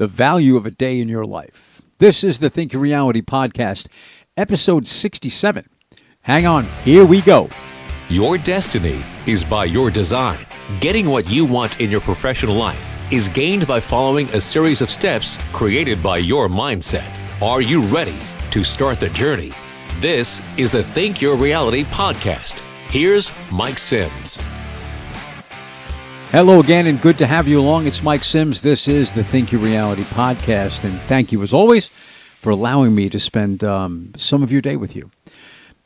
the value of a day in your life. This is the Think Your Reality podcast, episode 67. Hang on, here we go. Your destiny is by your design. Getting what you want in your professional life is gained by following a series of steps created by your mindset. Are you ready to start the journey? This is the Think Your Reality podcast. Here's Mike Sims. Hello again, and good to have you along. It's Mike Sims. This is the Think Your Reality podcast, and thank you, as always, for allowing me to spend some of your day with you.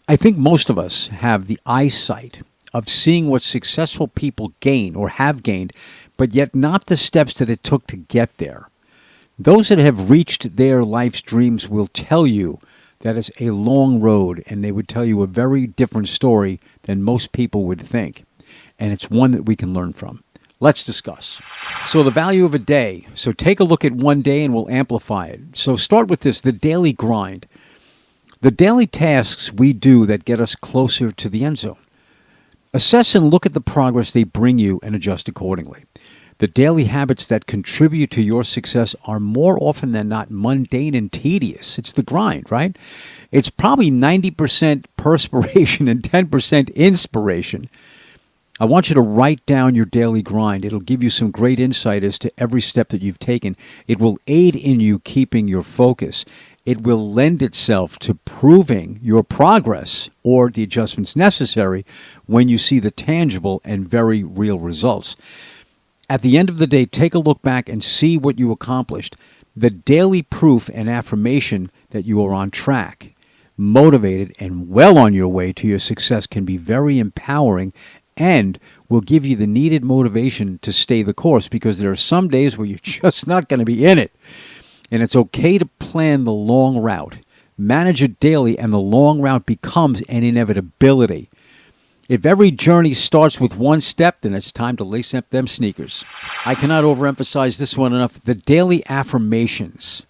I think most of us have the eyesight of seeing what successful people gain or have gained, but yet not the steps that it took to get there. Those that have reached their life's dreams will tell you that it's a long road, and they would tell you a very different story than most people would think, and it's one that we can learn from. Let's discuss. So the value of a day. So take a look at one day and we'll amplify it. So start with this, the daily grind. The daily tasks we do that get us closer to the end zone. Assess and look at the progress they bring you and adjust accordingly. The daily habits that contribute to your success are more often than not mundane and tedious. It's the grind, right? It's probably 90% perspiration and 10% inspiration. I want you to write down your daily grind. It'll give you some great insight as to every step that you've taken. It will aid in you keeping your focus. It will lend itself to proving your progress or the adjustments necessary when you see the tangible and very real results. At the end of the day, take a look back and see what you accomplished. The daily proof and affirmation that you are on track, motivated, and well on your way to your success can be very empowering and will give you the needed motivation to stay the course, because there are some days where you're just not going to be in it. And it's okay to plan the long route. Manage it daily, and the long route becomes an inevitability. If every journey starts with one step, then it's time to lace up them sneakers. I cannot overemphasize this one enough. The daily affirmations.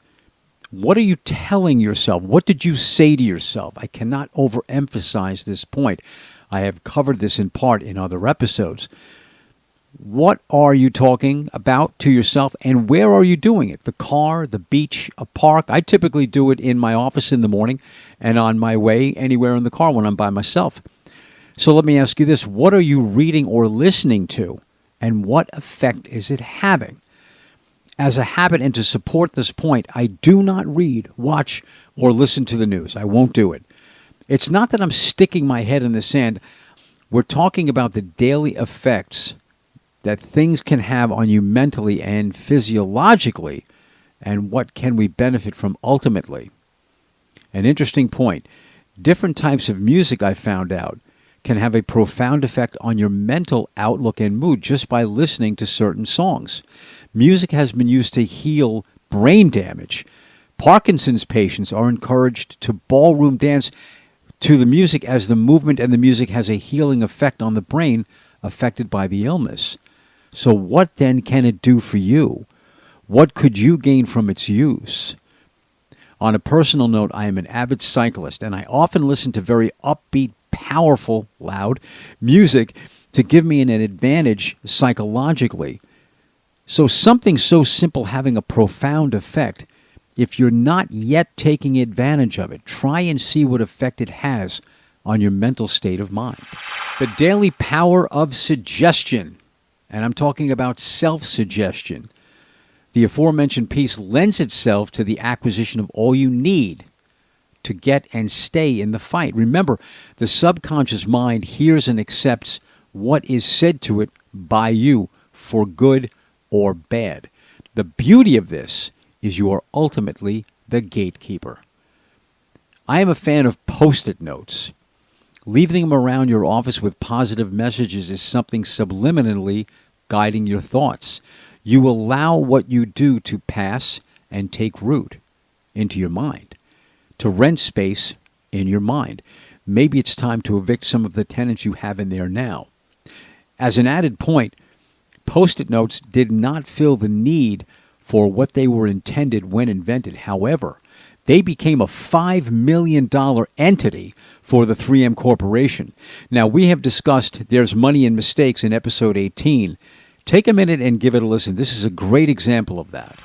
What are you telling yourself? What did you say to yourself? I cannot overemphasize this point. I have covered this in part in other episodes. What are you talking about to yourself, and where are you doing it? The car, the beach, a park. I typically do it in my office in the morning and on my way anywhere in the car when I'm by myself. So let me ask you this. What are you reading or listening to, and what effect is it having? As a habit, and to support this point, I do not read, watch, or listen to the news. I won't do it. It's not that I'm sticking my head in the sand. We're talking about the daily effects that things can have on you mentally and physiologically, and what can we benefit from ultimately. An interesting point. Different types of music, I found out, can have a profound effect on your mental outlook and mood just by listening to certain songs. Music has been used to heal brain damage. Parkinson's patients are encouraged to ballroom dance to the music, as the movement and the music has a healing effect on the brain affected by the illness. So what then can it do for you? What could you gain from its use? On a personal note, I am an avid cyclist, and I often listen to very upbeat, powerful, loud music to give me an advantage psychologically. So something so simple having a profound effect. If you're not yet taking advantage of it, try and see what effect it has on your mental state of mind. The daily power of suggestion, and I'm talking about self-suggestion. The aforementioned piece lends itself to the acquisition of all you need to get and stay in the fight. Remember, the subconscious mind hears and accepts what is said to it by you for good or bad. The beauty of this is you are ultimately the gatekeeper. I am a fan of Post-it notes. Leaving them around your office with positive messages is something subliminally guiding your thoughts. You allow what you do to pass and take root into your mind, to rent space in your mind. Maybe it's time to evict some of the tenants you have in there now. As an added point, Post-it notes did not fill the need for what they were intended when invented. However, they became a $5 million entity for the 3M Corporation. Now, we have discussed There's Money in Mistakes in episode 18. Take a minute and give it a listen. This is a great example of that.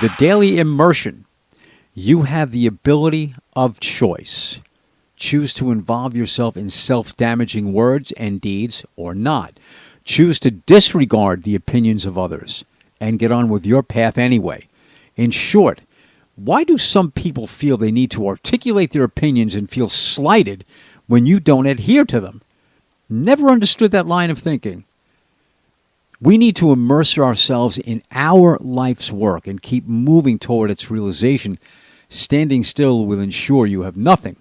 The daily immersion. You have the ability of choice. Choose to involve yourself in self-damaging words and deeds or not. Choose to disregard the opinions of others and get on with your path anyway. In short, why do some people feel they need to articulate their opinions and feel slighted when you don't adhere to them? Never understood that line of thinking. We need to immerse ourselves in our life's work and keep moving toward its realization. Standing still will ensure you have nothing.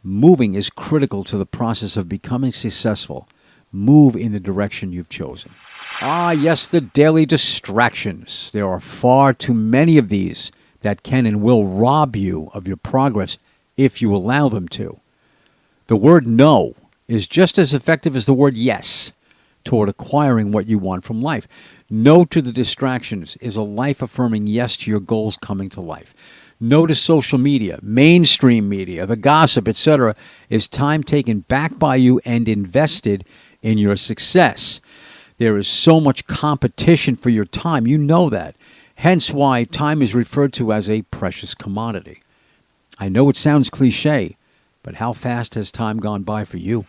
Moving is critical to the process of becoming successful. Move in the direction you've chosen. Ah, yes, the daily distractions. There are far too many of these that can and will rob you of your progress if you allow them to. The word no is just as effective as the word yes toward acquiring what you want from life. No to the distractions is a life-affirming yes to your goals coming to life. No to social media, mainstream media, the gossip, etc., is time taken back by you and invested in your success. There is so much competition for your time. You know that. Hence why time is referred to as a precious commodity. I know it sounds cliche, but how fast has time gone by for you?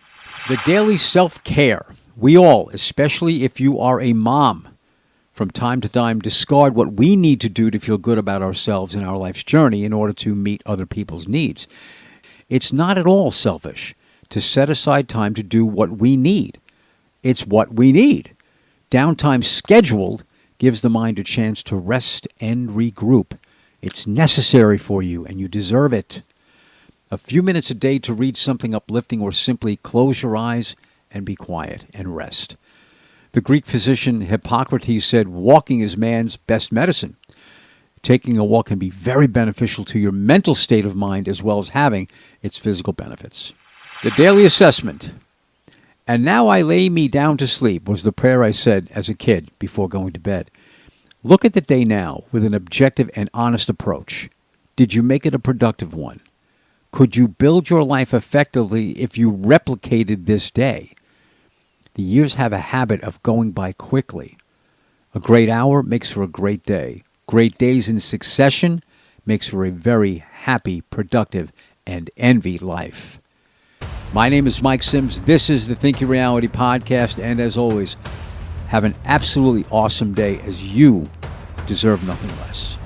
The daily self-care. We all, especially if you are a mom, from time to time discard what we need to do to feel good about ourselves in our life's journey in order to meet other people's needs. It's not at all selfish to set aside time to do what we need. It's what we need. Downtime scheduled gives the mind a chance to rest and regroup. It's necessary for you, and you deserve it. A few minutes a day to read something uplifting or simply close your eyes and be quiet and rest. The Greek physician Hippocrates said, walking is man's best medicine. Taking a walk can be very beneficial to your mental state of mind as well as having its physical benefits. The daily assessment. And now I lay me down to sleep was the prayer I said as a kid before going to bed. Look at the day now with an objective and honest approach. Did you make it a productive one? Could you build your life effectively if you replicated this day? The years have a habit of going by quickly. A great hour makes for a great day. Great days in succession makes for a very happy, productive, and envied life. My name is Mike Sims. This is the Think Your Reality podcast. And as always, have an absolutely awesome day as you deserve nothing less.